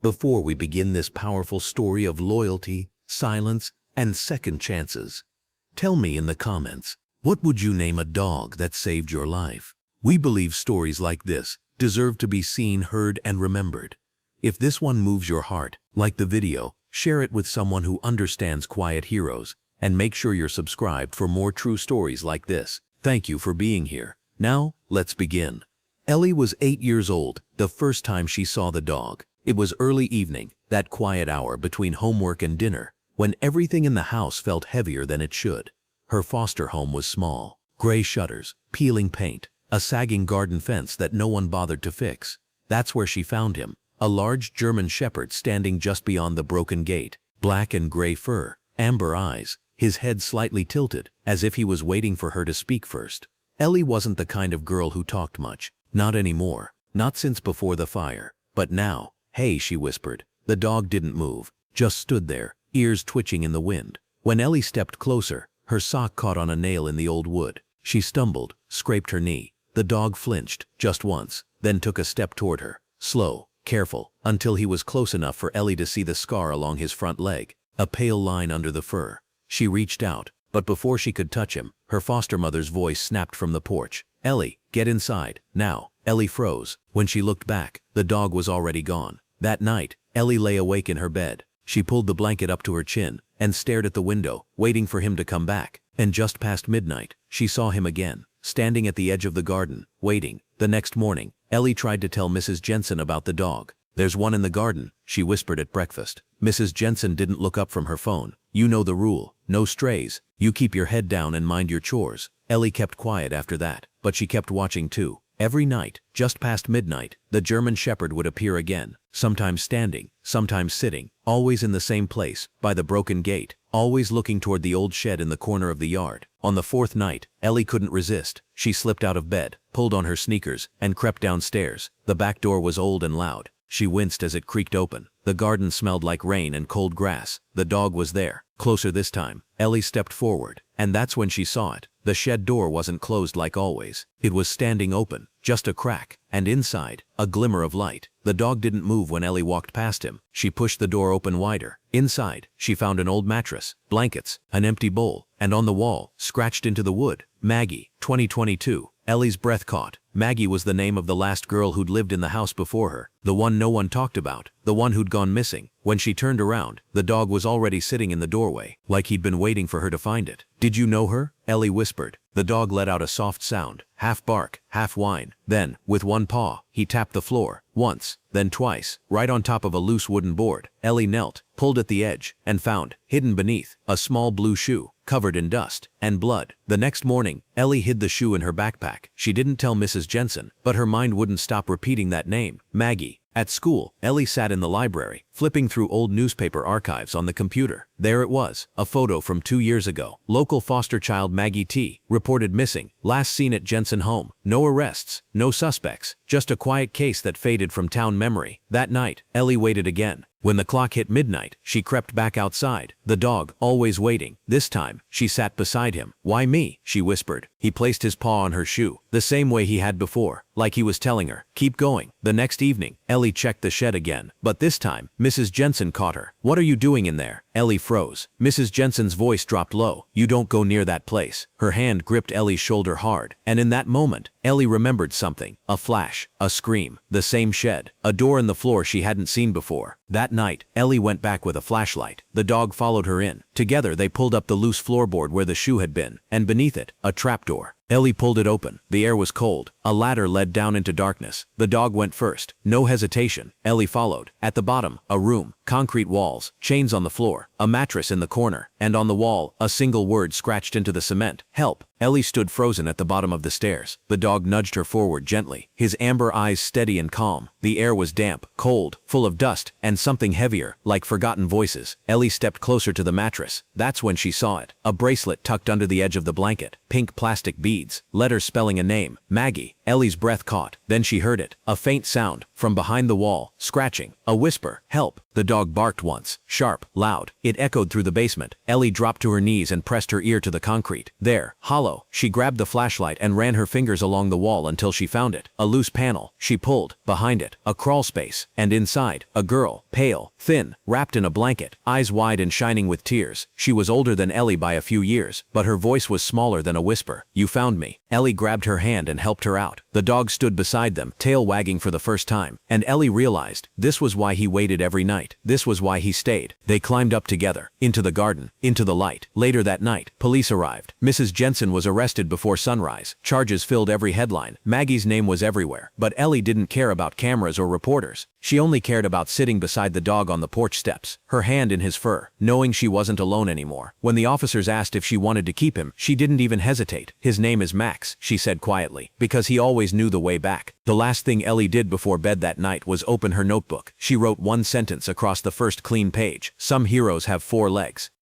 Before we begin this powerful story of loyalty, silence, and second chances, tell me in the comments, what would you name a dog that saved your life? We believe stories like this deserve to be seen, heard, and remembered. If this one moves your heart, like the video, share it with someone who understands quiet heroes, and make sure you're subscribed for more true stories like this. Thank you for being here. Now, let's begin. Ellie was 8 years old the first time she saw the dog. It was early evening, that quiet hour between homework and dinner, when everything in the house felt heavier than it should. Her foster home was small. Gray shutters, peeling paint, a sagging garden fence that no one bothered to fix. That's where she found him, a large German shepherd standing just beyond the broken gate. Black and gray fur, amber eyes, his head slightly tilted, as if he was waiting for her to speak first. Ellie wasn't the kind of girl who talked much. Not anymore. Not since before the fire. But now, "Hey," she whispered. The dog didn't move, just stood there, ears twitching in the wind. When Ellie stepped closer, her sock caught on a nail in the old wood. She stumbled, scraped her knee. The dog flinched, just once, then took a step toward her. Slow, careful, until he was close enough for Ellie to see the scar along his front leg, a pale line under the fur. She reached out, but before she could touch him, her foster mother's voice snapped from the porch. "Ellie, get inside, now." Ellie froze. When she looked back, the dog was already gone. That night, Ellie lay awake in her bed. She pulled the blanket up to her chin and stared at the window, waiting for him to come back. And just past midnight, she saw him again, standing at the edge of the garden, waiting. The next morning, Ellie tried to tell Mrs. Jensen about the dog. "There's one in the garden," she whispered at breakfast. Mrs. Jensen didn't look up from her phone. "You know the rule. No strays. You keep your head down and mind your chores." Ellie kept quiet after that, but she kept watching too. Every night, just past midnight, the German shepherd would appear again, sometimes standing, sometimes sitting, always in the same place, by the broken gate, always looking toward the old shed in the corner of the yard. On the fourth night, Ellie couldn't resist. She slipped out of bed, pulled on her sneakers, and crept downstairs. The back door was old and loud. She winced as it creaked open. The garden smelled like rain and cold grass. The dog was there, closer this time. Ellie stepped forward, and that's when she saw it. The shed door wasn't closed like always. It was standing open, just a crack, and inside, a glimmer of light. The dog didn't move when Ellie walked past him. She pushed the door open wider. Inside, she found an old mattress, blankets, an empty bowl, and on the wall, scratched into the wood, "Maggie, 2022. Ellie's breath caught. Maggie was the name of the last girl who'd lived in the house before her, the one no one talked about, the one who'd gone missing. When she turned around, the dog was already sitting in the doorway, like he'd been waiting for her to find it. "Did you know her?" Ellie whispered. The dog let out a soft sound, half bark, half whine. Then, with one paw, he tapped the floor, once, then twice, right on top of a loose wooden board. Ellie knelt, pulled at the edge, and found, hidden beneath, a small blue shoe, covered in dust and blood. The next morning, Ellie hid the shoe in her backpack. She didn't tell Mrs. Jensen, but her mind wouldn't stop repeating that name, Maggie. At school, Ellie sat in the library, flipping through old newspaper archives on the computer. There it was, a photo from 2 years ago. Local foster child Maggie T. reported missing, last seen at Jensen home. No arrests, no suspects, just a quiet case that faded from town memory. That night, Ellie waited again. When the clock hit midnight, she crept back outside, the dog always waiting. This time, she sat beside him. "Why me?" she whispered. He placed his paw on her shoe, the same way he had before, like he was telling her, "Keep going." The next evening, Ellie checked the shed again, but this time, Mrs. Jensen caught her. "What are you doing in there?" Ellie froze. Mrs. Jensen's voice dropped low. "You don't go near that place." Her hand gripped Ellie's shoulder hard, and in that moment, Ellie remembered something. A flash, a scream, the same shed, a door in the floor she hadn't seen before. That night, Ellie went back with a flashlight. The dog followed her in. Together they pulled up the loose floorboard where the shoe had been, and beneath it, a trapdoor. Ellie pulled it open. The air was cold. A ladder led down into darkness. The dog went first. No hesitation. Ellie followed. At the bottom, a room, concrete walls, chains on the floor, a mattress in the corner, and on the wall, a single word scratched into the cement, "Help." Ellie stood frozen at the bottom of the stairs. The dog nudged her forward gently, his amber eyes steady and calm. The air was damp, cold, full of dust, and something heavier, like forgotten voices. Ellie stepped closer to the mattress. That's when she saw it. A bracelet tucked under the edge of the blanket, pink plastic beads, letters spelling a name, Maggie. Ellie's breath caught. Then she heard it. A faint sound. From behind the wall. Scratching. A whisper. Help. The dog barked once. Sharp. Loud. It echoed through the basement. Ellie dropped to her knees and pressed her ear to the concrete. There. Hollow. She grabbed the flashlight and ran her fingers along the wall until she found it. A loose panel. She pulled. Behind it. A crawl space. And inside. A girl. Pale. Thin. Wrapped in a blanket. Eyes wide and shining with tears. She was older than Ellie by a few years, but her voice was smaller than a whisper. You found me. Ellie grabbed her hand and helped her out. The dog stood beside them, tail wagging for the first time, and Ellie realized this was why he waited every night. This was why he stayed. They climbed up together, into the garden, into the light. Later that night, police arrived. Mrs. Jensen was arrested before sunrise. Charges filled every headline. Maggie's name was everywhere, but Ellie didn't care about cameras or reporters. She only cared about sitting beside the dog on the porch steps, her hand in his fur, knowing she wasn't alone anymore. When the officers asked if she wanted to keep him, she didn't even hesitate. His name is Max, she said quietly, because he always knew the way back. The last thing Ellie did before bed that night was open her notebook. She wrote one sentence across the first clean page. Some heroes have 4 legs.